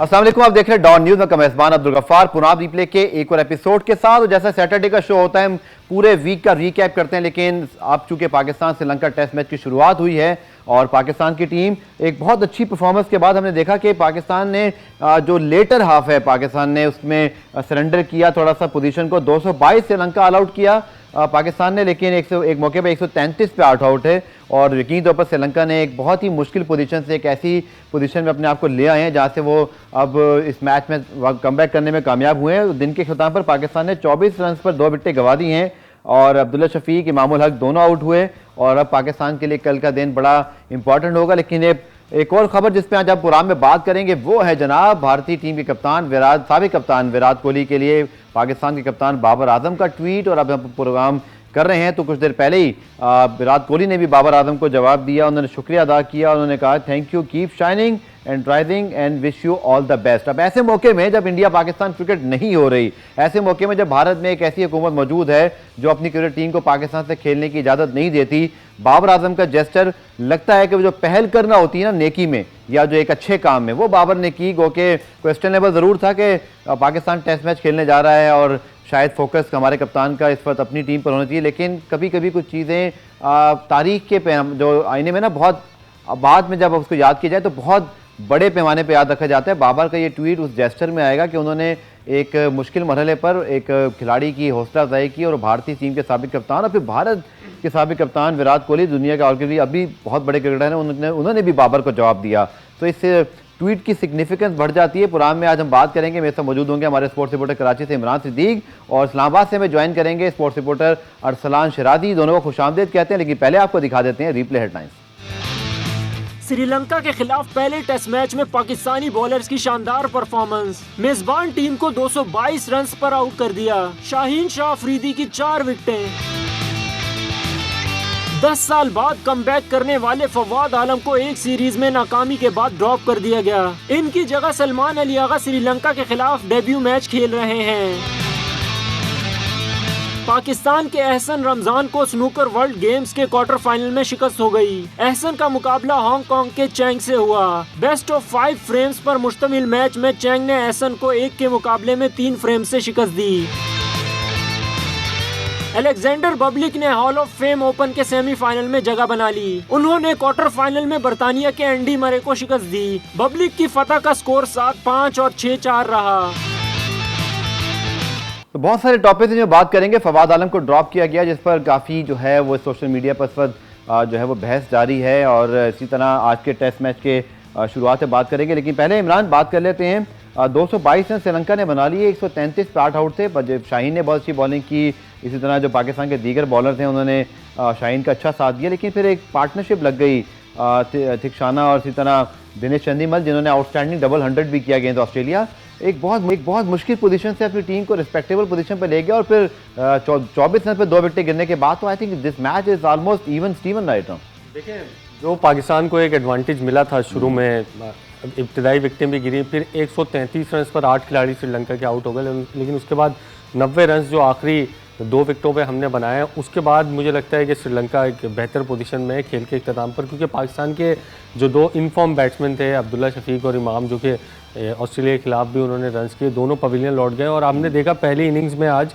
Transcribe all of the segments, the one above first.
अस्सलाम वालेकुम, आप देख रहे हैं डॉन न्यूज में कमेज़बान अब्दुल गफ्फार पुनाब रिप्ले के एक और एपिसोड के साथ। जैसा सैटरडे का शो होता है हम पूरे वीक का रीकैप करते हैं, लेकिन अब चूंकि पाकिस्तान श्रीलंका टेस्ट मैच की शुरुआत हुई है और पाकिस्तान की टीम एक बहुत अच्छी परफॉर्मेंस के बाद हमने देखा कि पाकिस्तान ने जो लेटर हाफ है पाकिस्तान ने उसमें सरेंडर किया, थोड़ा सा पोजीशन को 222 श्रीलंका ऑल आउट किया पाकिस्तान ने, लेकिन एक मौके पे 133 पे आउट है और यकीनी तौर पर श्रीलंका ने एक बहुत ही मुश्किल पोजीशन से एक ऐसी पोजीशन में अपने आप को ले आए हैं जहां से वो अब इस मैच में कमबैक करने में कामयाब हुए हैं। दिन के अख्ताम पर पाकिस्तान ने 24 रन पर 2 विकेटें गंवा दी हैं और अब्दुल्ला शफीक, इमामुल हक दोनों आउट हुए और अब पाकिस्तान के लिए कल का दिन बड़ा इंपॉर्टेंट होगा। लेकिन एक और खबर जिस पे आज आप प्रोग्राम में बात करेंगे वो है जनाब भारतीय टीम के कप्तान साबिक कप्तान विराट कोहली के लिए पाकिस्तान के कप्तान बाबर आजम का ट्वीट। और अब हम प्रोग्राम कर रहे हैं तो कुछ देर पहले ही विराट कोहली ने भी बाबर आजम को जवाब दिया, उन्होंने शुक्रिया अदा किया, उन्होंने कहा thank you, keep shining and rising and wish you all the best. अब ऐसे मौके में जब इंडिया पाकिस्तान क्रिकेट नहीं हो रही, ऐसे मौके में जब भारत में एक ऐसी हुकूमत मौजूद है जो अपनी क्रिकेट टीम को पाकिस्तान से खेलने की इजाज़त नहीं देती, बाबर आजम का जेस्चर लगता है कि जो पहल करना होती है ना नेकी में या जो एक अच्छे काम में, वो बाबर ने की। गो के क्वेश्चनेबल ज़रूर था कि पाकिस्तान टेस्ट मैच खेलने जा रहा है और शायद फोकस हमारे कप्तान का इस वक्त अपनी टीम पर होना चाहिए, लेकिन कभी कभी कुछ चीज़ें तारीख के जो आईने में ना बहुत बाद में जब उसको याद किया जाए तो बहुत बड़े पैमाने पर याद रखा जाता है। बाबर का ये ट्वीट उस जेस्चर में आएगा कि उन्होंने एक मुश्किल मरहले पर एक खिलाड़ी की हौसला अफजाई की और भारतीय टीम के साबिक कप्तान और फिर भारत के साबिक कप्तान विराट कोहली, दुनिया के और अभी बहुत बड़े क्रिकेटर हैं, उन्होंने भी बाबर को जवाब दिया। तो इस ट्वीट की सिग्निफिकेंस बढ़ जाती है। प्रोग्राम में आज हम बात करेंगे, मेरे साथ मौजूद होंगे हमारे स्पोर्ट्स रिपोर्टर कराची से इमरान सिद्दीक और इस्लामाबाद से हमें ज्वाइन करेंगे स्पोर्ट्स रिपोर्टर अरसलान शरादी। दोनों को खुशामदीद कहते हैं, लेकिन पहले आपको दिखा देते हैं रिप्ले हेडलाइंस। श्रीलंका के खिलाफ पहले टेस्ट मैच में पाकिस्तानी बॉलर्स की शानदार परफॉर्मेंस, मेजबान टीम को 222 रन पर आउट कर दिया। शाहीन शाह अफरीदी की 4 विकेटें। 10 साल बाद कमबैक करने वाले फवाद आलम को एक सीरीज में नाकामी के बाद ड्रॉप कर दिया गया। इनकी जगह सलमान अली आगा श्रीलंका के खिलाफ डेब्यू मैच खेल रहे हैं। पाकिस्तान के एहसन रमजान को स्नूकर वर्ल्ड गेम्स के क्वार्टर फाइनल में शिकस्त हो गई। एहसन का मुकाबला हांगकांग के चैंग से हुआ। बेस्ट ऑफ 5 फ्रेम्स पर मुश्तमिल मैच में चैंग ने एहसन को 1 के मुकाबले में 3 फ्रेम से शिकस्त दी। अलेक्जेंडर बबलिक ने हॉल ऑफ फेम ओपन के सेमीफाइनल में जगह बना ली। उन्होंने क्वार्टर फाइनल में बर्तानिया के एंडी मरे को शिकस्त दी। बबलिक की फतह का स्कोर 7-5 और 6-4 रहा। तो बहुत सारे टॉपिक में बात करेंगे। फवाद आलम को ड्रॉप किया गया जिस पर काफ़ी जो है वो सोशल मीडिया पर इस वक्त जो है वो बहस जारी है और इसी तरह आज के टेस्ट मैच के शुरुआत से बात करेंगे। लेकिन पहले इमरान बात कर लेते हैं। 222 रन श्रीलंका ने बना लिए, 133 पे 8 आउट थे। शाहीन ने बहुत अच्छी बॉलिंग की, इसी तरह जो पाकिस्तान के दीगर बॉलर थे उन्होंने शाहीन का अच्छा साथ दिया, लेकिन फिर एक पार्टनरशिप लग गई थिकशाना और इसी तरह दिनेश चंदीमल जिन्होंने आउटस्टैंडिंग डबल 100 भी किया अगेंस्ट ऑस्ट्रेलिया। एक बहुत मुश्किल पोजीशन से अपनी टीम को रिस्पेक्टेबल पोजीशन पर ले गया और फिर 24 रन पर 2 विकेटें गिरने के बाद तो आई think this match is almost even Steven right now. देखिए, जो पाकिस्तान को एक एडवांटेज मिला था शुरू में, इब्तदाई विकेटें भी गिरी, फिर 133 रन पर 8 खिलाड़ी श्रीलंका के आउट हो गए, लेकिन उसके बाद 90 रन जो आखिरी 2 विकेटों पे हमने बनाए, उसके बाद मुझे लगता है कि श्रीलंका एक बेहतर पोजीशन में है खेल के इख्तिताम पर, क्योंकि पाकिस्तान के जो 2 इनफॉर्म बैट्समैन थे अब्दुल्ला शफीक और इमाम, जो कि ऑस्ट्रेलिया के खिलाफ भी उन्होंने रन्स किए, दोनों पवेलियन लौट गए। और हमने देखा पहली इनिंग्स में आज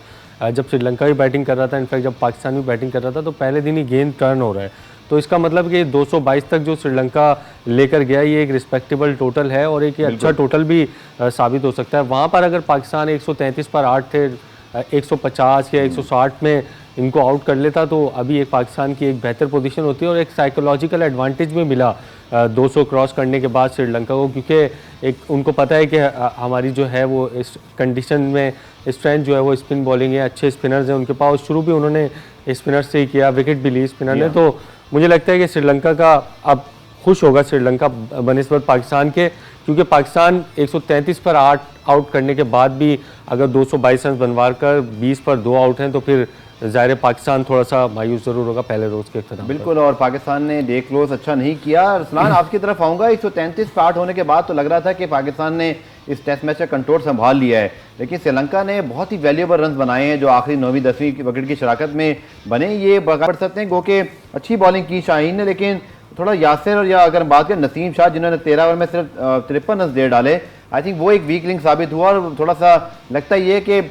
जब श्रीलंका भी बैटिंग कर रहा था, इनफैक्ट जब पाकिस्तान भी बैटिंग कर रहा था, तो पहले दिन ही गेंद टर्न हो रहा है। तो इसका मतलब कि 222 तक जो श्रीलंका लेकर गया ये एक रिस्पेक्टेबल टोटल है और एक अच्छा टोटल भी साबित हो सकता है। वहाँ पर अगर पाकिस्तान 133 पर 8 थे, 150 या 160 में इनको आउट कर लेता तो अभी एक पाकिस्तान की एक बेहतर पोजीशन होती है और एक साइकोलॉजिकल एडवांटेज भी मिला 200 क्रॉस करने के बाद श्रीलंका को, क्योंकि एक उनको पता है कि हमारी जो है वो इस कंडीशन में स्ट्रेंथ जो है वो स्पिन बॉलिंग है, अच्छे स्पिनर्स हैं उनके पास। शुरू भी उन्होंने स्पिनर से ही किया, विकेट भी ली स्पिनर ने। तो मुझे लगता है कि श्रीलंका का अब खुश होगा श्रीलंका बनिस्बत पाकिस्तान के, क्योंकि पाकिस्तान 133 पर 8 आउट करने के बाद भी अगर 222 रन बनवा कर 20 पर 2 आउट हैं तो फिर ज़ाहिर पाकिस्तान थोड़ा सा मायूस जरूर होगा पहले रोज़ के इख्तिताम। बिल्कुल, और पाकिस्तान ने डे क्लोज अच्छा नहीं किया। रसलान आपकी तरफ आऊँगा, 133 पे 8 होने के बाद तो लग रहा था कि पाकिस्तान ने इस टेस्ट मैच का कंट्रोल संभाल लिया है, लेकिन श्रीलंका ने बहुत ही वैल्यूएबल रन बनाए हैं जो आखिरी 9वीं 10वीं विकेट की शराकत में बने। ये पढ़ सकते हैं गो के अच्छी बॉलिंग की शाहीन ने, लेकिन थोड़ा यासिर और या अगर बात करें नसीम शाह जिन्होंने 13 ओवर में सिर्फ 53 रन दे डाले, आई थिंक वो एक वीक लिंक साबित हुआ और थोड़ा सा लगता ही है कि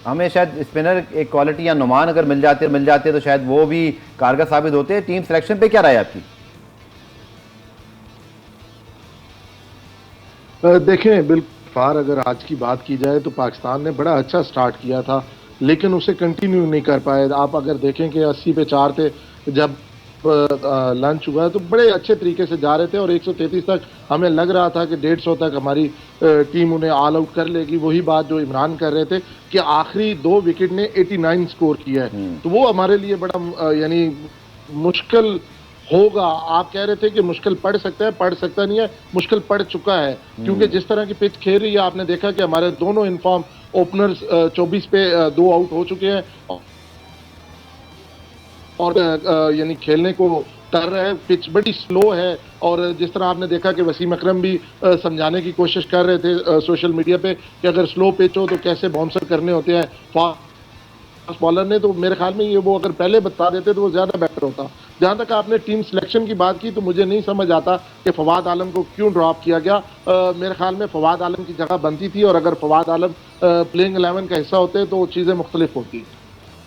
हमें शायद स्पिनर एक क्वालिटी या नुमान अगर मिल जाते तो शायद वो भी कारगर साबित होते। टीम सिलेक्शन पे क्या राय आपकी? देखें, बिल्कुल फार अगर आज की बात की जाए तो पाकिस्तान ने बड़ा अच्छा स्टार्ट किया था, लेकिन उसे कंटिन्यू नहीं कर पाए। आप अगर देखें कि 80 पे 4 थे जब लंच हुआ तो बड़े अच्छे तरीके से जा रहे थे और 133 तक हमें लग रहा था कि 150 तक हमारी टीम उन्हें ऑल आउट कर लेगी। वही बात जो इमरान कर रहे थे कि आखिरी 2 विकेट ने 89 स्कोर किया है, तो वो हमारे लिए बड़ा यानी मुश्किल होगा। आप कह रहे थे कि मुश्किल पड़ सकता है, पड़ सकता नहीं है, मुश्किल पड़ चुका है, क्योंकि जिस तरह की पिच खेल रही है आपने देखा कि हमारे दोनों इनफॉर्म ओपनर्स 24 पे 2 आउट हो चुके हैं और यानी खेलने को कर रहे हैं। पिच बड़ी स्लो है और जिस तरह आपने देखा कि वसीम अकरम भी समझाने की कोशिश कर रहे थे सोशल मीडिया पे कि अगर स्लो पिच हो तो कैसे बाउंसर करने होते हैं फास्ट बॉलर ने, तो मेरे ख्याल में ये वो अगर पहले बता देते तो वो ज़्यादा बेटर होता। जहाँ तक आपने टीम सिलेक्शन की बात की तो मुझे नहीं समझ आता कि फवाद आलम को क्यों ड्रॉप किया गया। मेरे ख्याल में फवाद आलम की जगह बनती थी और अगर फवाद आलम प्लेइंग 11 का हिस्सा होते तो चीज़ें मुख्तलिफ होती।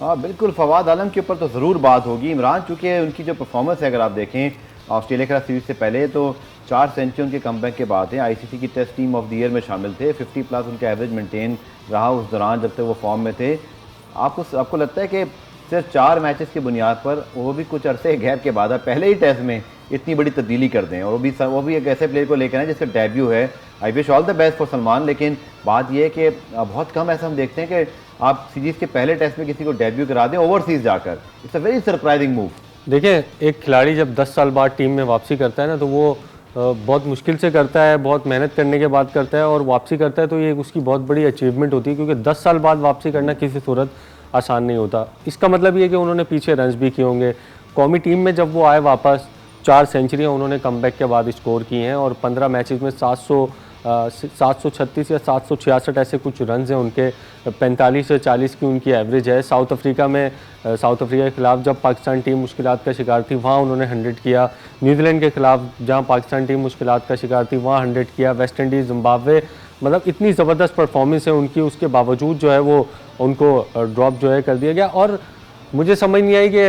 हाँ बिल्कुल, फवाद आलम के ऊपर तो ज़रूर बात होगी। इमरान चूँकि उनकी जो परफॉर्मेंस है अगर आप देखें ऑस्ट्रेलिया के सीरीज़ से पहले तो 4 सेंचुरी उनके कमबैक के बाद है। आईसीसी की test team of the year में शामिल थे, 50+ उनका एवरेज मेंटेन रहा उस दौरान जब तक वो फॉर्म में थे। आपको लगता है कि सिर्फ 4 मैचेस की बुनियाद पर, वो भी कुछ अरसे गैप के बाद, पहले ही टेस्ट में इतनी बड़ी तब्दीली कर दें, और वो भी एक ऐसे प्लेयर को लेकर आए जिसका डेब्यू है। I wish all the best for Salman, लेकिन बात यह है कि बहुत कम ऐसा हम देखते हैं कि आप सीरीज़ के पहले टेस्ट में किसी को डेब्यू करा दें ओवरसीज़ जाकर। It's a very surprising move. देखिए, एक खिलाड़ी जब 10 साल बाद टीम में वापसी करता है ना, तो वो बहुत मुश्किल से करता है, बहुत मेहनत करने के बाद करता है और वापसी करता है, तो ये उसकी बहुत बड़ी अचीवमेंट होती है, क्योंकि 10 साल बाद वापसी करना किसी सूरत आसान नहीं होता। इसका मतलब ये है कि उन्होंने पीछे रन्स भी किए होंगे। कौमी टीम में जब वो आए वापस, 4 सेंचुरियाँ उन्होंने कमबैक के बाद स्कोर की हैं और 15 मैचेस में 736 या 766 ऐसे कुछ रन हैं उनके, 45 से 40 की उनकी एवरेज है। साउथ अफ्रीका के खिलाफ जब पाकिस्तान टीम मुश्किलात का शिकार थी वहाँ उन्होंने 100 किया। न्यूजीलैंड के खिलाफ जहाँ पाकिस्तान टीम मुश्किलात का शिकार थी वहाँ 100 किया। वेस्ट इंडीज़, जिम्बाब्वे, मतलब इतनी ज़बरदस्त परफॉर्मेंस है उनकी, उसके बावजूद जो है वो उनको ड्रॉप जो है कर दिया गया। और मुझे समझ नहीं आई कि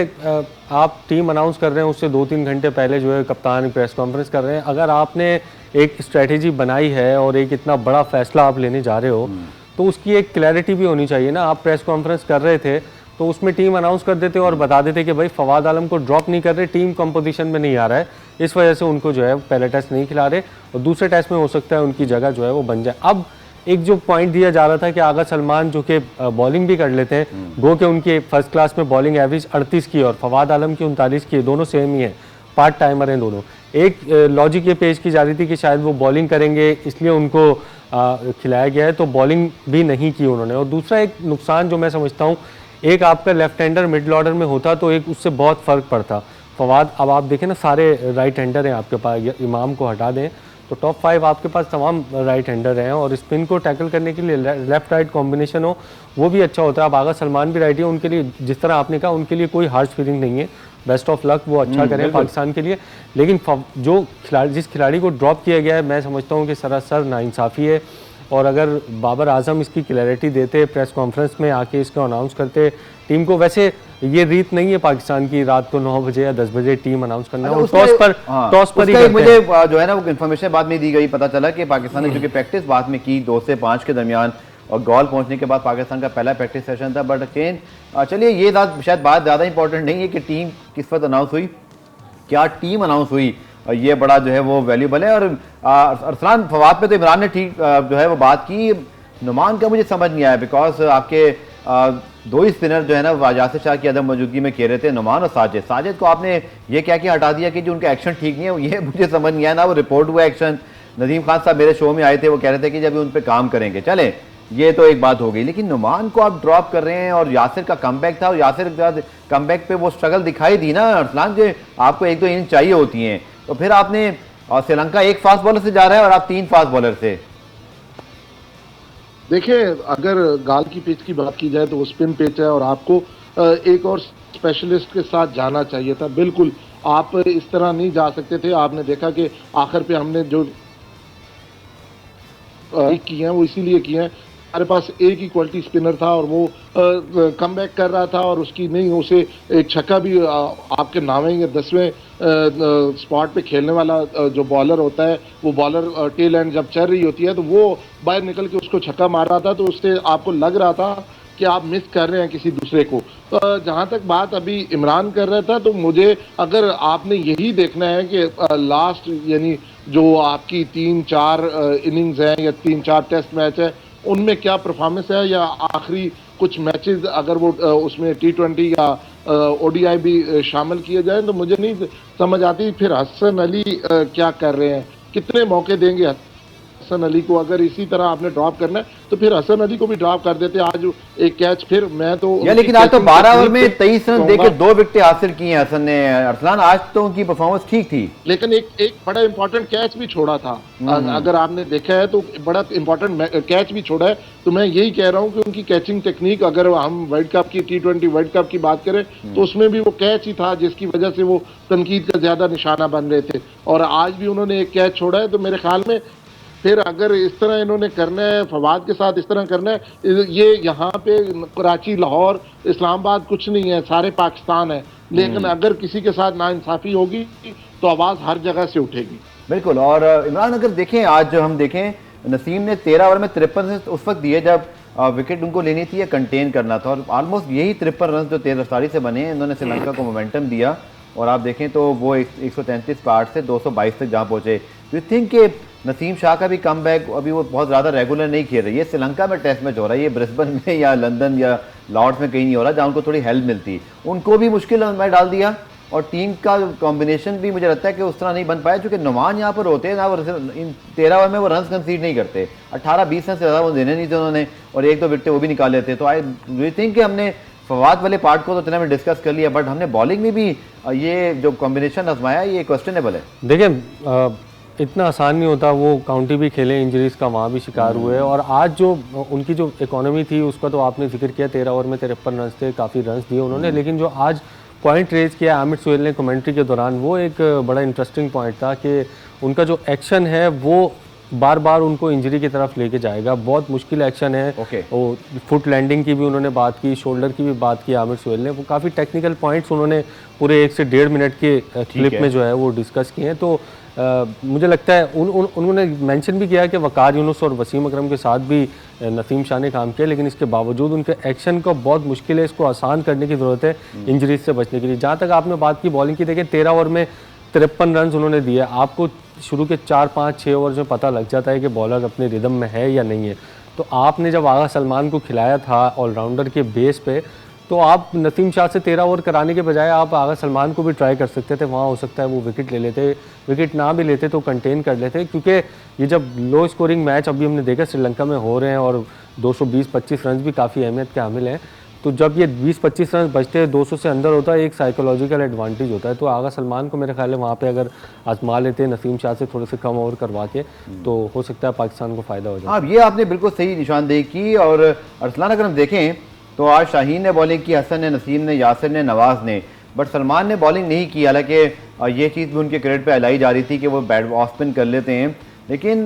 आप टीम अनाउंस कर रहे हैं उससे 2-3 घंटे पहले जो है कप्तान प्रेस कॉन्फ्रेंस कर रहे हैं। अगर आपने एक स्ट्रेटेजी बनाई है और एक इतना बड़ा फैसला आप लेने जा रहे हो तो उसकी एक क्लैरिटी भी होनी चाहिए ना। आप प्रेस कॉन्फ्रेंस कर रहे थे तो उसमें टीम अनाउंस कर देते और बता देते कि भाई फवाद आलम को ड्रॉप नहीं कर रहे, टीम कंपोजिशन में नहीं आ रहा है, इस वजह से उनको जो है पहले टेस्ट नहीं खिला रहे और दूसरे टेस्ट में हो सकता है उनकी जगह जो है वो बन जाए। अब एक जो पॉइंट दिया जा रहा था कि आगा सलमान जो कि बॉलिंग भी कर लेते हैं, गो के उनकी फर्स्ट क्लास में बॉलिंग एवरेज 38 की और फवाद आलम की 39 की, दोनों सेम ही है, पार्ट टाइमर हैं दोनों। एक लॉजिक ये पेश की जा रही थी कि शायद वो बॉलिंग करेंगे इसलिए उनको खिलाया गया है, तो बॉलिंग भी नहीं की उन्होंने। और दूसरा एक नुकसान जो मैं समझता हूँ, एक आपका लेफ्ट हैंडर मिडल ऑर्डर में होता तो एक उससे बहुत फ़र्क पड़ता। फवाद, अब आप देखें ना सारे राइट हैंडर हैं आपके पास, इमाम को हटा दें तो टॉप 5 आपके पास तमाम राइट हैंडर हैं और स्पिन को टैकल करने के लिए लेफ्ट राइट कॉम्बिनेशन हो वो भी अच्छा होता है। अब आगा सलमान भी राइट है, उनके लिए जिस तरह आपने कहा उनके लिए कोई हार्श फीलिंग नहीं है, बेस्ट ऑफ लक, वो अच्छा करें पाकिस्तान के लिए। लेकिन जो जिस खिलाड़ी को ड्रॉप किया गया है मैं समझता हूँ कि सरासर नाइंसाफ़ी है। और अगर बाबर आजम इसकी क्लैरिटी देते, प्रेस कॉन्फ्रेंस में आके इसको अनाउंस करते टीम को, वैसे ये रीत नहीं है पाकिस्तान की रात को 9 बजे या 10 बजे टीम अनाउंस करना, और टॉस पर ही मुझे जो है ना वो इन्फॉर्मेशन बाद में दी गई, पता चला कि पाकिस्तान ने क्योंकि प्रैक्टिस बाद में की 2 से 5 के दरमियान और गोल पहुंचने के बाद पाकिस्तान का पहला प्रैक्टिस सेशन था। बट अगेन चलिए ये शायद बात ज़्यादा इंपॉर्टेंट नहीं है कि टीम किस वक्त अनाउंस हुई, क्या टीम अनाउंस हुई, ये बड़ा जो है वो वैल्यूबल है। और अरसलान, फवाद पे तो इमरान ने ठीक जो है वो बात की, नुमान का मुझे समझ नहीं आया बिकॉज आपके 2 ही स्पिनर जो है ना यासिर शाह की अदम मौजूदगी में खेल रहे थे, नुमान और साजिद को आपने ये क्या किया हटा दिया कि जो उनका एक्शन ठीक नहीं है, ये मुझे समझ नहीं आया ना। वो रिपोर्ट हुआ एक्शन, नदीम खान साहब मेरे शो में आए थे, वो कह रहे थे कि जब उन पर काम करेंगे, चले ये तो एक बात हो गई, लेकिन नुमान को आप ड्रॉप कर रहे हैं और यासिर का कमबैक था और यासिर के बाद कमबैक पे वो स्ट्रगल दिखाई दी ना अरसलान, जो आपको 1-2 इनिंग चाहिए होती हैं, तो फिर आपने श्रीलंका 1 फास्ट बॉलर से जा रहा है और आप 3 फास्ट बॉलर से। देखिए, अगर गाल की पिच की बात की जाए तो वो स्पिन पिच है और आपको एक और स्पेशलिस्ट के साथ जाना चाहिए था। बिल्कुल आप इस तरह नहीं जा सकते थे। आपने देखा कि आखिर पे हमने जो किए हैं वो इसीलिए किए हैं, हमारे पास एक ही क्वालिटी स्पिनर था और वो कम बैक कर रहा था और उसकी नहीं, उसे एक छक्का भी आपके 9वें या 10वें स्पॉट पे खेलने वाला जो बॉलर होता है, वो बॉलर टेल एंड जब चल रही होती है तो वो बाहर निकल के उसको छक्का मार रहा था, तो उससे आपको लग रहा था कि आप मिस कर रहे हैं किसी दूसरे को। जहां तक बात अभी इमरान कर रहा था, तो मुझे अगर आपने यही देखना है कि लास्ट यानी जो आपकी 3-4 इनिंग्स हैं या 3-4 टेस्ट मैच है, उनमें क्या परफॉर्मेंस है, या आखिरी कुछ मैचेस अगर वो उसमें T20 या ODI भी शामिल किए जाए, तो मुझे नहीं समझ आती फिर हसन अली क्या कर रहे हैं, कितने मौके देंगे हसन अली को। अगर इसी तरह आपने ड्रॉप करना है तो फिर हसन अली को भी ड्रॉप कर देते आज एक कैच। फिर मैं तो लेकिन आज तो 12 ओवर में 23 रन देके 2 विकेटें हासिल की हैं हसन ने। अरसलान, आज तो उनकी परफॉर्मेंस ठीक थी, लेकिन एक बड़ा इंपॉर्टेंट कैच भी छोड़ा था। अगर आपने देखा है तो बड़ा इंपॉर्टेंट कैच भी छोड़ा है। तो मैं यही कह रहा हूं कि उनकी कैचिंग टेक्निक, अगर हम वर्ल्ड कप की T20 वर्ल्ड कप की बात करें तो उसमें भी वो कैच ही था जिसकी वजह से वो तनकीद का ज्यादा निशाना बन रहे थे, और आज भी उन्होंने एक कैच छोड़ा है। तो मेरे ख्याल में फिर अगर इस तरह इन्होंने करना है, फवाद के साथ इस तरह करना है, ये यहाँ पे कराची, लाहौर, इस्लामाबाद कुछ नहीं है, सारे पाकिस्तान है। लेकिन अगर किसी के साथ नाइंसाफी होगी तो आवाज़ हर जगह से उठेगी। बिल्कुल। और इमरान, अगर देखें आज हम देखें, नसीम ने 13 ओवर में 53 रन उस वक्त दिए जब विकेट उनको लेनी थी या कंटेन करना था, और ऑलमोस्ट यही 53 रन जो तेज रफ्तारी से बने हैं, इन्होंने श्रीलंका को मोमेंटम दिया। और आप देखें तो वो 133 पार से 222 तक जहाँ पहुँचे। यू थिंक कि नसीम शाह का भी कम बैक अभी वो बहुत ज़्यादा रेगुलर नहीं खेल रही है। श्रीलंका में टेस्ट मैच हो रहा है, ये ब्रिस्बेन में या लंदन या लॉर्ड्स में कहीं नहीं हो रहा जहाँ उनको थोड़ी हेल्प मिलती, उनको भी मुश्किल में डाल दिया। और टीम का कॉम्बिनेशन भी मुझे लगता है कि उस तरह नहीं बन पाया, क्योंकि नुमान यहाँ पर होते हैं ना, वो इन 13 ओवर में वो रन कंसीड नहीं करते, 18-20 रन से ज़्यादा वो देने नहीं थे उन्होंने, और 1-2 विकेटें वो भी निकाल लेते। तो आई डू थिंक कि हमने फवाद वाले पार्ट को तो इतना में डिस्कस कर लिया, बट हमने बॉलिंग में भी ये जो कॉम्बिनेशन आजमाया ये क्वेश्चनेबल है। देखिए इतना आसान नहीं होता, वो काउंटी भी खेले, इंजरीज का वहाँ भी शिकार हुए, और आज जो उनकी जो इकोनॉमी थी उसका तो आपने जिक्र किया, 13 ओवर में 53 रन थे, काफ़ी रन दिए उन्होंने। लेकिन जो आज पॉइंट रेज किया आमिर सुहेल ने कमेंट्री के दौरान, वो एक बड़ा इंटरेस्टिंग पॉइंट था कि उनका जो एक्शन है वो बार बार उनको इंजरी की तरफ लेके जाएगा, बहुत मुश्किल एक्शन है। वो फुट लैंडिंग की भी उन्होंने बात की, शोल्डर की भी बात की आमिर सुहेल ने, वो काफ़ी टेक्निकल पॉइंट्स उन्होंने पूरे 1 से 1.5 मिनट के क्लिप में जो है वो डिस्कस किए हैं। तो मुझे लगता है उन्होंने मेंशन भी किया कि वकार यूनुस और वसीम अकरम के साथ भी नसीम शाह ने काम किया, लेकिन इसके बावजूद उनके एक्शन को बहुत मुश्किल है, इसको आसान करने की ज़रूरत है इंजरीज से बचने के लिए। जहाँ तक आपने बात की बॉलिंग की, देखें 13 ओवर में 53 रन उन्होंने दिए। आपको शुरू के 4-5-6 ओवर में पता लग जाता है कि बॉलर अपने रिदम में है या नहीं है। तो आपने जब आगा सलमान को खिलाया था ऑलराउंडर के बेस पे, तो आप नसीम शाह से 13 ओवर कराने के बजाय आप आगा सलमान को भी ट्राई कर सकते थे, वहाँ हो सकता है वो विकेट ले लेते, विकेट ना भी लेते तो कंटेन कर लेते। क्योंकि ये जब लो स्कोरिंग मैच अभी हमने देखा श्रीलंका में हो रहे हैं और 220-25 रन भी काफ़ी अहमियत के हामिल हैं, तो जब ये 20-25 रन बचते हैं 200 से अंदर होता है, एक साइकोलॉजिकल एडवांटेज होता है। तो आगा सलमान को मेरे ख्याल है वहाँ पे अगर आजमा लेते नसीम शाह से थोड़े से कम ओवर करवा के, तो हो सकता है पाकिस्तान को फ़ायदा हो जाए। हाँ, ये आपने बिल्कुल सही निशानदेही की। और अरसलान, अगर हम देखें तो आज शाहीन ने बॉलिंग की, हसन ने, नसीम ने, यासिर ने, नवाज ने, बट सलमान ने बॉलिंग नहीं की। हालांकि ये चीज़ भी उनके क्रेडिट पे लाई जा रही थी कि वो बैट ऑफ स्पिन कर लेते हैं, लेकिन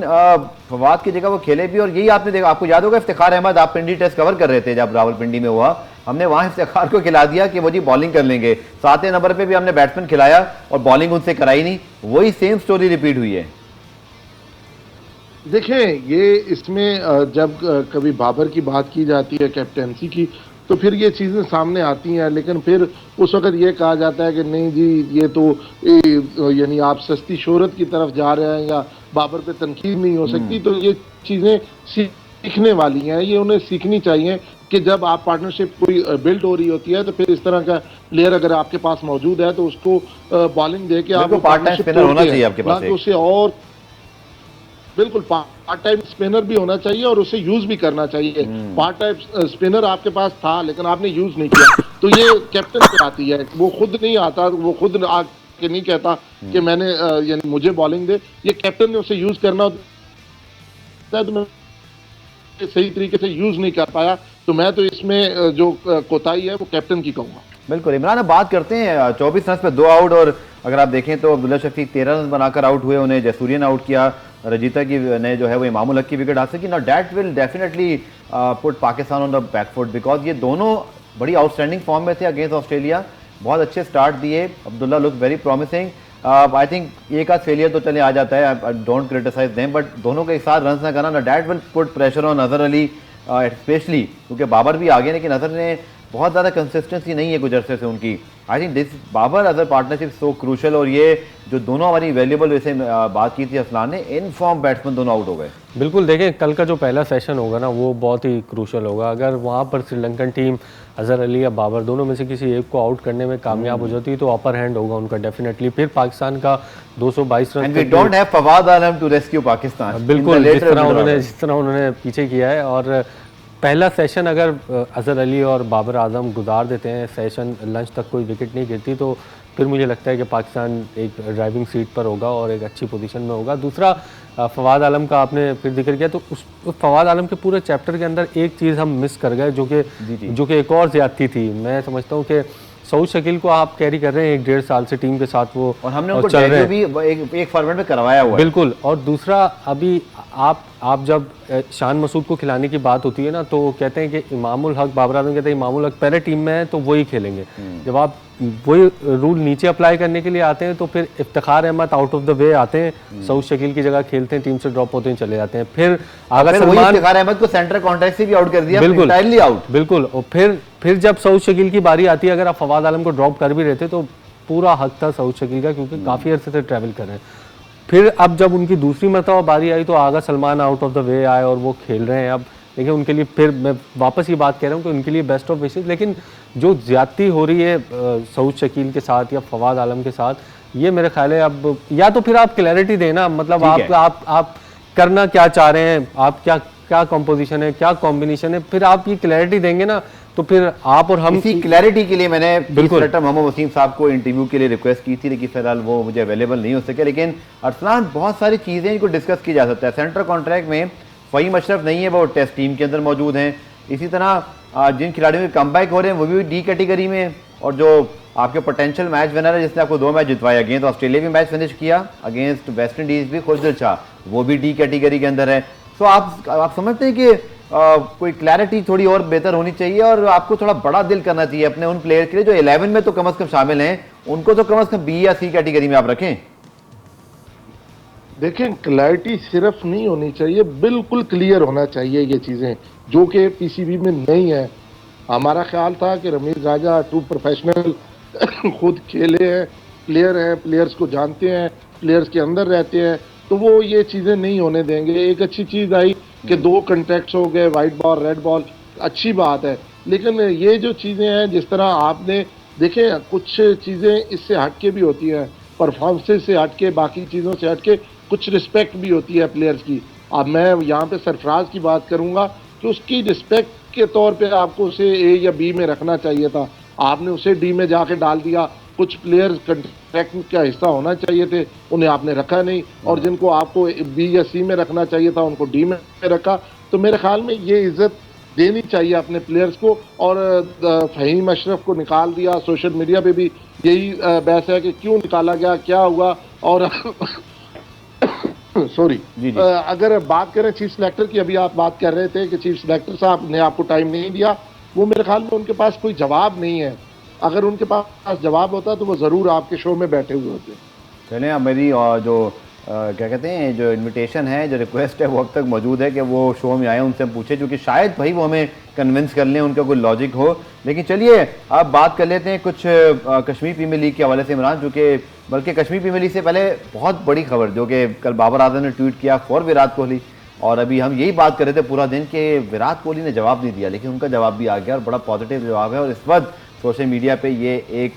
फवाद की जगह वो खेले भी। और यही आपने देखा, आपको याद होगा इफ्तिखार अहमद, आप पिंडी टेस्ट कवर कर रहे थे जब रावलपिंडी में हुआ, हमने वहाँ इफ्तिखार को खिला दिया कि वो जी बॉलिंग कर लेंगे। 7वें नंबर पे भी हमने बैट्समैन खिलाया और बॉलिंग उनसे कराई नहीं। वही सेम स्टोरी रिपीट हुई है। देखें, ये इसमें जब कभी बाबर की बात की जाती है, कैप्टेंसी की, तो फिर ये चीज़ें सामने आती हैं, लेकिन फिर उस वक्त ये कहा जाता है कि नहीं जी, ये तो यानी आप सस्ती शोहरत की तरफ जा रहे हैं या बाबर पे तनकीद नहीं हो सकती। तो ये चीज़ें सीखने वाली हैं, ये उन्हें सीखनी चाहिए कि जब आप पार्टनरशिप कोई बिल्ड हो रही होती है तो फिर इस तरह का प्लेयर अगर आपके पास मौजूद है तो उसको बॉलिंग दे के आपको पार्टनरशिप होना चाहिए आपके पास, उसे और बिल्कुल पार्ट टाइम स्पिनर भी होना चाहिए और उसे यूज भी करना चाहिए। पार्ट टाइम स्पिनर आपके पास था लेकिन आपने यूज नहीं किया, तो ये कैप्टन पे आती है। वो खुद नहीं आता, वो खुद आके नहीं कहता कि मैंने यानी मुझे बॉलिंग दे, ये कैप्टन ने उसे यूज करना होता है। तो मैं सही तरीके से यूज नहीं कर पाया, तो मैं तो इसमें जो कोताही है वो कैप्टन की कहूँगा। बिल्कुल। इमरान, अब बात करते हैं 24 रन पे 2 आउट, और अगर आप देखें तो अब्दुल्ला शफीक 13 रन बनाकर आउट हुए, उन्हें जयसूर्य ने आउट किया, रजीता की ने जो है वो इमामुल हक की विकेट हासिल की। Now that will definitely put Pakistan on the back foot, because ये दोनों बड़ी आउटस्टैंडिंग फॉर्म में थे अगेंस्ट ऑस्ट्रेलिया, बहुत अच्छे स्टार्ट दिए। Abdullah look very promising. I think एक आध फेलियर तो चले आ जाता है, I don't criticize them, but दोनों के साथ रन ना करना, that will put pressure on Azhar Ali specially, क्योंकि बाबर भी आ गए लेकिन अजहर ने बहुत ज़्यादा कंसिस्टेंसी नहीं है कुछ अरसे से उनकी। I think this Babar Azhar partnership so crucial, और ये जो दोनों हमारी वैल्यूबल वैसे बात की थी असलान ने, इन फॉर्म बैट्समैन दोनों आउट हो गए। बिल्कुल, देखें कल का जो पहला सेशन होगा ना वो बहुत ही क्रूशल होगा। अगर वहाँ पर श्रीलंकन टीम अजहर अली या बाबर दोनों में से किसी एक को आउट करने में कामयाब हो जाती है तो अपर हैंड होगा उनका डेफिनेटली। फिर पाकिस्तान का 222 run, and we don't have Fawad Alam to rescue Pakistan. बिल्कुल, जिस तरह उन्होंने पीछे किया है। और पहला सेशन अगर अजहर अली और बाबर आजम गुजार देते हैं, सेशन लंच तक कोई विकेट नहीं गिरती, तो फिर मुझे लगता है कि पाकिस्तान एक ड्राइविंग सीट पर होगा और एक अच्छी पोजीशन में होगा। दूसरा, फवाद आलम का आपने फिर जिक्र किया, तो उस फवाद आलम के पूरे चैप्टर के अंदर एक चीज़ हम मिस कर गए जो कि एक और ज़्यादती थी। मैं समझता हूँ कि सऊद शकील को आप कैरी कर रहे हैं 1-1.5 साल से टीम के साथ, वो और हमने उनको डेब्यू भी एक फॉर्मेट में करवाया हुआ है। बिल्कुल। और दूसरा, अभी आप जब शान मसूद को खिलाने की बात होती है ना, तो कहते हैं कि इमामुल हक, बाबर आजम कहते हैं इमामुल हक पहले टीम में है तो वही खेलेंगे। जब आप वही रूल नीचे अप्लाई करने के लिए आते हैं तो फिर Iftikhar Ahmed out of the way आते हैं, सऊद शकील की जगह खेलते हैं, टीम से ड्रॉप होते हैं, चले जाते हैं। फिर आगा सलमान, इफ्तिखार अहमद को सेंटर कॉन्ट्रैक्ट से भी आउट कर दिया, बिल्कुल आउट। बिल्कुल। और फिर जब सऊद शकील की बारी आती है, अगर आप फवाद आलम को ड्रॉप कर भी रहे थे तो पूरा हक था सऊद शकील का, क्योंकि काफ़ी अर्से से ट्रैवल कर रहे हैं। फिर अब जब उनकी दूसरी मरतबा बारी आई तो Agha Salman out of the way आए और वो खेल रहे हैं। अब देखिए उनके लिए, फिर मैं वापस ये बात कह रहा हूँ कि उनके लिए बेस्ट ऑफ विशेस, लेकिन जो ज्यादती हो रही है सऊद शकील के साथ या फवाद आलम के साथ, ये मेरे ख्याल है अब या तो फिर आप क्लैरिटी देना, मतलब आप करना क्या चाह रहे हैं, आप क्या कंपोजिशन है, क्या कॉम्बिनेशन है, फिर आप ये क्लैरिटी देंगे ना तो फिर आप और हम। इसी क्लैरिटी के लिए मैंने डायरेक्टर मोहम्मद वसीम साहब को इंटरव्यू के लिए रिक्वेस्ट की थी, लेकिन फिलहाल वो मुझे अवेलेबल नहीं हो सके। लेकिन अरसलान, बहुत सारी चीज़ें इनको डिस्कस की जा सकता है। सेंटर कॉन्ट्रैक्ट में फ़हीम अशरफ नहीं है, वो टेस्ट टीम के अंदर मौजूद हैं। इसी तरह जिन खिलाड़ियों के कमबैक हो रहे हैं वो भी डी कैटेगरी में, और जो आपके पोटेंशियल मैच विनर है जिसने आपको 2 मैच जितवाए, अगेंस्ट ऑस्ट्रेलिया भी मैच फिनिश किया, अगेंस्ट वेस्ट इंडीज़ भी खुर्शीद शाह, वो भी डी कैटेगरी के अंदर है। तो आप समझते हैं कि कोई क्लैरिटी थोड़ी और बेहतर होनी चाहिए, और आपको थोड़ा बड़ा दिल करना चाहिए अपने उन प्लेयर के लिए जो 11 में तो कम से कम शामिल हैं, उनको तो कम से कम बी या सी कैटेगरी में आप रखें। देखें, क्लैरिटी सिर्फ नहीं होनी चाहिए, बिल्कुल क्लियर होना चाहिए ये चीज़ें, जो कि पीसीबी में नहीं है। हमारा ख्याल था कि रमीज राजा ट्रू प्रोफेशनल खुद खेले हैं, प्लेयर्स को जानते हैं, प्लेयर्स के अंदर रहते हैं, तो वो ये चीज़ें नहीं होने देंगे। एक अच्छी चीज़ आई कि 2 कॉन्ट्रैक्ट्स हो गए, वाइट बॉल रेड बॉल, अच्छी बात है। लेकिन ये जो चीज़ें हैं, जिस तरह आपने देखें, कुछ चीज़ें इससे हटके भी होती हैं, परफॉर्मेंस से हटके, बाकी चीज़ों से हटके कुछ रिस्पेक्ट भी होती है प्लेयर्स की। अब मैं यहाँ पे सरफराज की बात करूँगा कि उसकी रिस्पेक्ट के तौर पे आपको उसे ए या बी में रखना चाहिए था, आपने उसे डी में जाके डाल दिया। कुछ प्लेयर्स कॉन्ट्रैक्ट का हिस्सा होना चाहिए थे, उन्हें आपने रखा नहीं, और जिनको आपको बी या सी में रखना चाहिए था उनको डी में रखा। तो मेरे ख्याल में ये इज्जत देनी चाहिए अपने प्लेयर्स को। और फ़हीम अशरफ को निकाल दिया, सोशल मीडिया पे भी यही बहस है कि क्यों निकाला गया, क्या हुआ। और सॉरी, अगर बात करें चीफ सिलेक्टर की, अभी आप बात कर रहे थे कि चीफ सिलेक्टर साहब ने आपको टाइम नहीं दिया, वो मेरे ख्याल में उनके पास कोई जवाब नहीं है। अगर उनके पास जवाब होता तो वो ज़रूर आपके शो में बैठे हुए होते। चलें, अब मेरी जो क्या कहते हैं, जो इनविटेशन है, जो रिक्वेस्ट है, वो अब तक मौजूद है कि वो शो में आए, उनसे हम पूछे, क्योंकि शायद भाई वो हमें कन्विंस कर लें, उनका कोई लॉजिक हो। लेकिन चलिए अब बात कर लेते हैं कुछ कश्मीर प्रीमियर लीग के हवाले से इमरान, जो कि बल्कि कश्मीर प्रीमियर लीग से पहले बहुत बड़ी खबर जो कि कल बाबर आजम ने ट्वीट किया फॉर विराट कोहली, और अभी हम यही बात कर रहे थे पूरा दिन कि विराट कोहली ने जवाब नहीं दिया, लेकिन उनका जवाब भी आ गया और बड़ा पॉजिटिव जवाब है। और इस वक्त सोशल मीडिया पे ये एक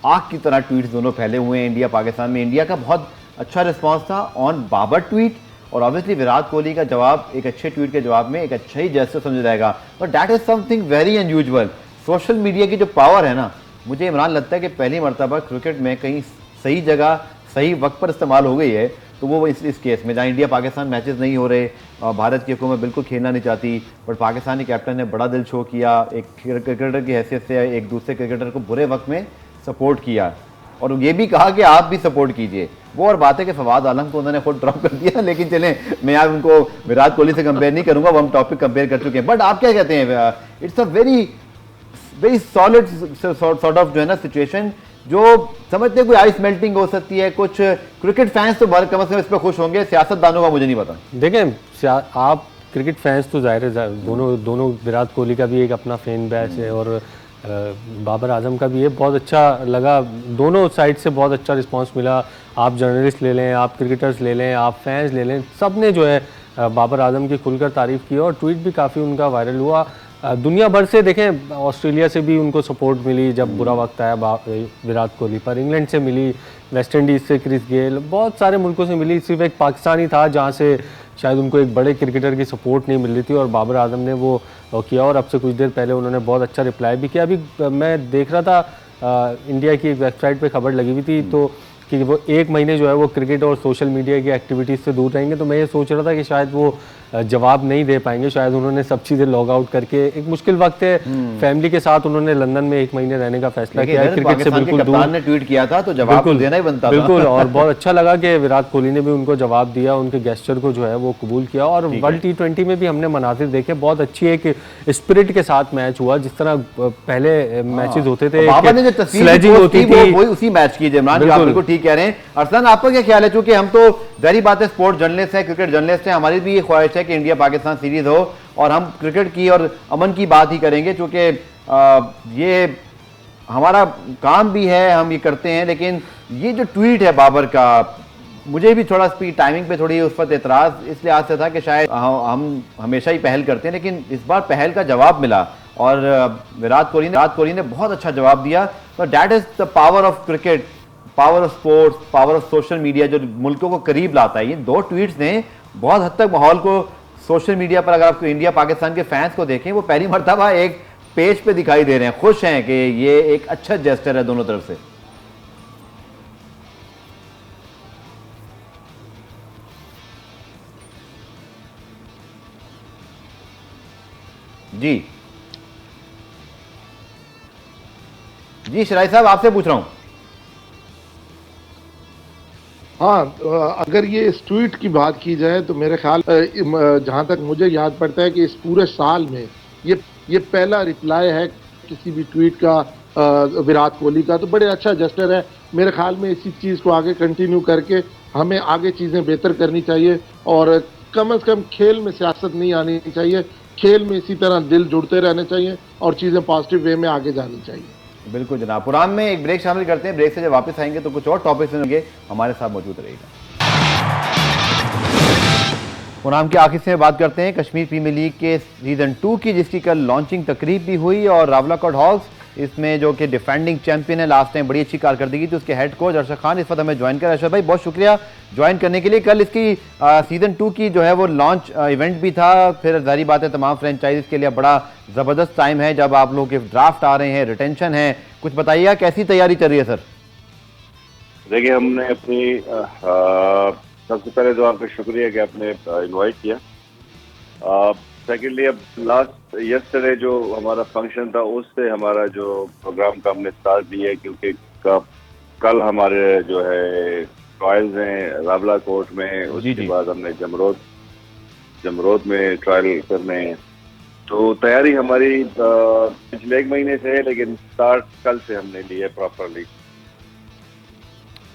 आग की तरह ट्वीट्स दोनों फैले हुए हैं इंडिया पाकिस्तान में। इंडिया का बहुत अच्छा रिस्पांस था ऑन बाबर ट्वीट, और ऑब्वियसली विराट कोहली का जवाब एक अच्छे ट्वीट के जवाब में एक अच्छा ही जेस्चर समझा जाएगा, but that is something very unusual. Social media की जो पावर है ना, मुझे इमरान लगता है कि पहली मरतबा क्रिकेट में कहीं सही जगह सही वक्त पर इस्तेमाल हो गई है, तो वो इस केस में, जहाँ इंडिया पाकिस्तान मैचेस नहीं हो रहे, भारत की हुकूमत बिल्कुल खेलना नहीं चाहती, बट पाकिस्तानी कैप्टन ने बड़ा दिल शो किया, एक क्रिकेटर की हैसियत से एक दूसरे क्रिकेटर को बुरे वक्त में सपोर्ट किया। और ये भी कहा कि आप भी सपोर्ट कीजिए। वो और बात है कि फवाद आलम को उन्होंने खुद ड्रॉप कर दिया, लेकिन चलें मैं आज उनको विराट कोहली से कंपेयर नहीं करूंगा, वो हम टॉपिक कंपेयर कर चुके हैं। बट आप क्या कहते हैं, it's a very solid sort of जो है ना सिचुएशन, जो समझते हैं कोई आइस मेल्टिंग हो सकती है। कुछ क्रिकेट फैंस तो कम से कम इस पर खुश होंगे, सियासतदानों का मुझे नहीं पता। देखें आप क्रिकेट फैंस तो जाहिर है दोनों विराट कोहली का भी एक अपना फैन बैच है और बाबर आजम का भी है। बहुत अच्छा लगा, दोनों साइड से बहुत अच्छा रिस्पांस मिला। आप जर्नलिस्ट ले लें, आप क्रिकेटर्स ले लें, आप फैंस ले लें, सब ने जो है बाबर आजम की खुलकर तारीफ़ की और ट्वीट भी काफ़ी उनका वायरल हुआ। दुनिया भर से देखें, ऑस्ट्रेलिया से भी उनको सपोर्ट मिली जब बुरा वक्त आया विराट कोहली पर, इंग्लैंड से मिली, वेस्ट इंडीज़ से क्रिस गेल, बहुत सारे मुल्कों से मिली। सिर्फ एक पाकिस्तान ही था जहाँ से शायद उनको एक बड़े क्रिकेटर की सपोर्ट नहीं मिल रही थी और बाबर आजम ने वो किया। और अब से कुछ देर पहले उन्होंने बहुत अच्छा रिप्लाई भी किया। अभी मैं देख रहा था इंडिया की एक वेबसाइट पे खबर लगी हुई थी तो कि वो 1 महीने जो है वो क्रिकेट और सोशल मीडिया की एक्टिविटीज़ से दूर रहेंगे। तो मैं ये सोच रहा था कि शायद वो जवाब नहीं दे पाएंगे, शायद उन्होंने सब चीज़ें लॉग आउट करके, एक मुश्किल वक्त है फैमिली के साथ, उन्होंने लंदन में 1 महीने रहने का फैसला किया है। क्रिकेट से बिल्कुल दूर ने ट्वीट किया था तो जवाब तो देना ही बनता था। बिल्कुल, और बहुत अच्छा लगा कि विराट कोहली ने भी उनको जवाब दिया, उनके गेस्चर को जो है वो कबूल किया। और वर्ल्ड T20 में भी हमने मनाजिर देखे, बहुत अच्छी एक स्पिरिट के साथ मैच हुआ, जिस तरह पहले मैचेस होते थे, स्लेजिंग होती थी, वही उसी मैच की। इमरान आप बिल्कुल ठीक कह रहे हैं। अरसलान, आपका क्या ख्याल है? चूंकि हम तो जाहिर बात है स्पोर्ट्स जर्नलिस्ट हैं, क्रिकेट जर्नलिस्ट हैं, हमारी भी ये ख्वाहिश है कि इंडिया पाकिस्तान सीरीज हो और हम क्रिकेट की और अमन की बात ही करेंगे, क्योंकि ये हमारा काम भी है, हम ये करते हैं। लेकिन ये जो ट्वीट है बाबर का, मुझे भी थोड़ा स्पीड टाइमिंग पे थोड़ी उस पर एतराज़ इस लिहाज से था कि शायद हम हमेशा ही पहल करते हैं, लेकिन इस बार पहल का जवाब मिला और विराट कोहली ने बहुत अच्छा जवाब दिया। तो that is the power of cricket, power of sports, power of social media, जो मुल्कों को करीब लाता है। ये 2 ट्वीट्स ने बहुत हद तक माहौल को सोशल मीडिया पर, अगर आप इंडिया पाकिस्तान के फैंस को देखें, वो पहली मर्तबा एक पेज पे दिखाई दे रहे हैं, खुश हैं कि ये एक अच्छा जेस्चर है दोनों तरफ से। जी शराई साहब, आपसे पूछ रहा हूं। हाँ, अगर ये इस ट्वीट की बात की जाए तो मेरे ख्याल जहाँ तक मुझे याद पड़ता है कि इस पूरे साल में ये पहला रिप्लाई है किसी भी ट्वीट का विराट कोहली का, तो बड़े अच्छा जेस्चर है। मेरे ख्याल में इसी चीज़ को आगे कंटिन्यू करके हमें आगे चीज़ें बेहतर करनी चाहिए और कम से कम खेल में सियासत नहीं आनी चाहिए, खेल में इसी तरह दिल जुड़ते रहने चाहिए और चीज़ें पॉजिटिव वे में आगे जानी चाहिए। बिल्कुल जनाब। पुरान में एक ब्रेक शामिल करते हैं, ब्रेक से जब वापस आएंगे तो कुछ और टॉपिक्स होंगे, हमारे साथ मौजूद रहेगा। पुरान के आखिर से बात करते हैं कश्मीर प्रीमियर लीग के सीजन 2 की, जिसकी कल लॉन्चिंग तकरीब भी हुई और रावलाकोट हॉक्स, इसमें जो कि डिफेंडिंग चैंपियन है, लास्ट टाइम बड़ी अच्छी कारकर्दगी थी, उसके हेड कोच अरशद खान इस वक्त हमें ज्वाइन कर। अरशद भाई बहुत शुक्रिया ज्वाइन करने के लिए। कल इसकी सीजन 2 की जो है वो लॉन्च इवेंट भी था। फिर जारी बात है तमाम फ्रेंचाइज के लिए बड़ा ज़बरदस्त टाइम है जब आप लोगों के ड्राफ्ट आ रहे हैं, रिटेंशन है, कुछ बताइएगा कैसी तैयारी चल रही है सर? देखिए, हमने अपनी सबसे पहले तो आपका शुक्रिया कि आपने इनवाइट किया। सेकेंडली, अब लास्ट यस्टरडे जो हमारा फंक्शन था उससे हमारा जो प्रोग्राम का हमने स्टार्ट दिया है, क्योंकि कल हमारे जो है ट्रायल्स हैं रावलाकोट में, उसके बाद हमने जमरोद में ट्रायल करने हैं। तो तैयारी हमारी पिछले 1 महीने से है, लेकिन स्टार्ट कल से हमने लिया है प्रॉपरली।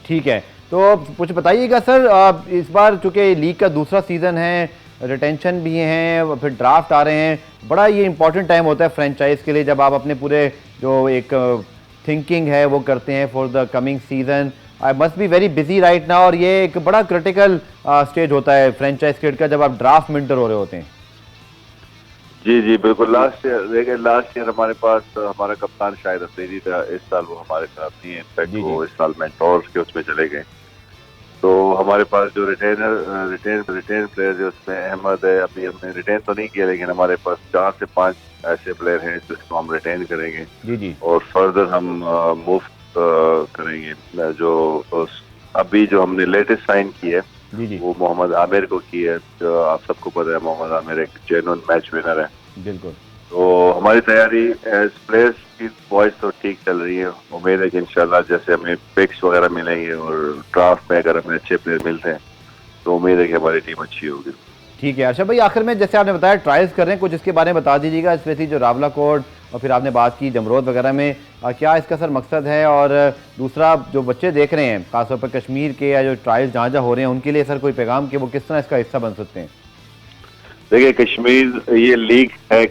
ठीक है, तो कुछ बताइएगा सर, इस बार चूंकि लीग का दूसरा सीजन है, रिटेंशन भी हैं, फिर ड्राफ्ट आ रहे हैं, बड़ा ये इंपॉर्टेंट टाइम होता है फ्रेंचाइज के लिए जब आप अपने पूरे जो एक थिंकिंग है वो करते हैं for the coming season. I must be very busy right now और ये एक बड़ा क्रिटिकल स्टेज होता है फ्रेंचाइज क्रिकेट का जब आप ड्राफ्ट मेंटर हो रहे होते हैं। जी बिल्कुल। लास्ट ईयर हमारे पास हमारा कप्तान शायद अफरीदी था, इस साल वो हमारे साथ नहीं है। इनफैक्ट वो इस साल मेंटोर्स के उसमें चले गए। तो हमारे पास जो रिटेन प्लेयर है उसमें अहमद है, अभी हमने रिटेन तो नहीं किया, लेकिन हमारे पास 4 से 5 ऐसे प्लेयर हैं जिसको हम रिटेन करेंगे। जी। और फर्दर हम मूव करेंगे। जो अभी जो हमने लेटेस्ट साइन की है वो मोहम्मद आमिर को की है। जो आप सबको पता है मोहम्मद आमिर एक जेन्युइन मैच विनर है। बिल्कुल। तो हमारी तैयारी एज प्लेयर्स की वॉइस तो ठीक चल रही है। उम्मीद है कि इंशाल्लाह जैसे हमें पिक्स वगैरह मिलेंगे और ड्राफ्ट में अगर हमें अच्छे प्लेयर मिलते हैं तो उम्मीद है कि हमारी टीम अच्छी होगी। ठीक है अर्शद भाई, आखिर में जैसे आपने बताया ट्रायल्स कर रहे हैं, कुछ इसके बारे में बता दीजिएगा, स्पेशली जो रावला कोट और फिर आपने बात की जमरोद वगैरह में, क्या इसका सर मकसद है? और दूसरा जो बच्चे देख रहे हैं खासतौर पर कश्मीर के या जो ट्रायल्स जहाँ जहाँ हो रहे हैं उनके लिए सर कोई पैगाम कि वो किस तरह इसका हिस्सा बन सकते हैं? देखिए कश्मीर ये लीग है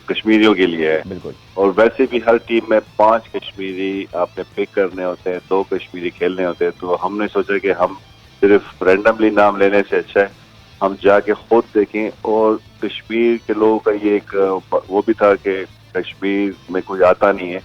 कश्मीरियों के लिए है बिल्कुल। और वैसे भी हर टीम में 5 कश्मीरी आपने पिक करने होते हैं, 2 कश्मीरी खेलने होते हैं। तो हमने सोचा कि हम सिर्फ रैंडमली नाम लेने से अच्छा है हम जाके खुद देखें। और कश्मीर के लोगों का ये एक वो भी था कि कश्मीर में कोई आता नहीं है,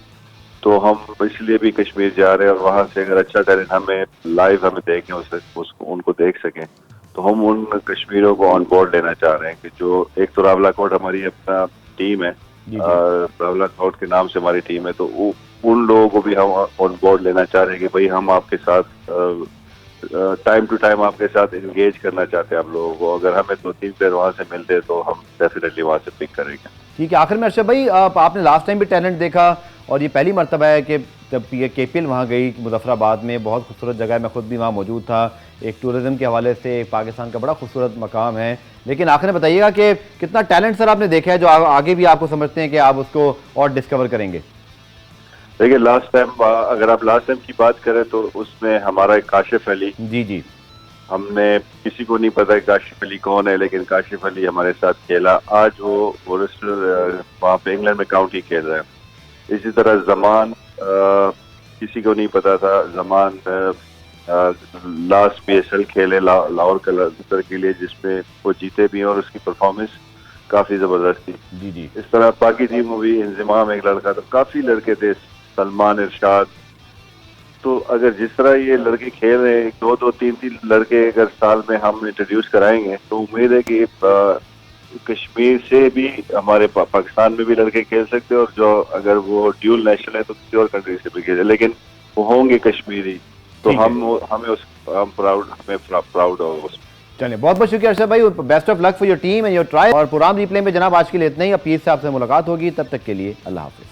तो हम इसलिए भी कश्मीर जा रहे हैं और वहाँ से अगर अच्छा टैलेंट हमें लाइव हमें देखें उसको उनको देख सकें, तो हम उन कश्मीरियों को ऑन बोर्ड लेना चाह रहे हैं कि जो एक तो रावला कोट हमारी अपना टीम है, रावला कोट के नाम से हमारी टीम है, तो उन लोगों को भी हम ऑन बोर्ड लेना चाह रहे हैं कि भाई हम आपके साथ टाइम टू टाइम आपके साथ एंगेज करना चाहते हैं। हम लोगों को अगर हमें 2-3 प्लेयर वहाँ से मिलते हैं तो हम डेफिनेटली वहाँ से पिक करेंगे। ठीक है, आखिर में अर्शद भाई आपने लास्ट टाइम भी टैलेंट देखा और ये पहली मरतबा है कि जब KPL वहाँ गई मुजफ्फराबाद में, बहुत खूबसूरत जगह है, मैं खुद भी वहाँ मौजूद था। एक टूरिज्म के हवाले से पाकिस्तान का बड़ा खूबसूरत मकाम है। लेकिन आखिर में बताइएगा कि कितना टैलेंट सर आपने देखा है जो आगे भी आपको समझते हैं कि आप उसको और डिस्कवर करेंगे? देखिए लास्ट टाइम अगर आप लास्ट टाइम की बात करें तो उसमें हमारा एक काशिफ अली, जी हमने किसी को नहीं पता काशिफ अली कौन है, लेकिन काशिफ अली हमारे साथ खेला। आज वो वहाँ पे इंग्लैंड में काउंटी खेल रहे हैं। इसी तरह जमान किसी को नहीं पता था, जमान लास्ट PSL खेले लाहौर कलर के लिए जिसमें वो जीते भी हैं और उसकी परफॉर्मेंस काफी जबरदस्त थी। जी इस तरह बाकी टीमों भी इंजमाम एक लड़का, तो काफी लड़के थे, सलमान इरशाद। तो अगर जिस तरह ये लड़के खेल रहे हैं 2-2 3-3 लड़के अगर साल में हम इंट्रोड्यूस कराएंगे तो उम्मीद है कि कश्मीर से भी हमारे पाकिस्तान में भी लड़के खेल सकते हैं और जो अगर वो ड्यूल नेशनल है तो किसी और कंट्री से भी खेले, लेकिन वो होंगे कश्मीरी, तो हमें प्राउड होगा। चलिए बहुत बहुत शुक्रिया अर्शद भाई, best of luck for your team and your try. और पुराम रिप्ले में जनाब आज के लिए इतना ही, अब पीर से आपसे मुलाकात होगी, तब तक के लिए अल्लाह हाफिज।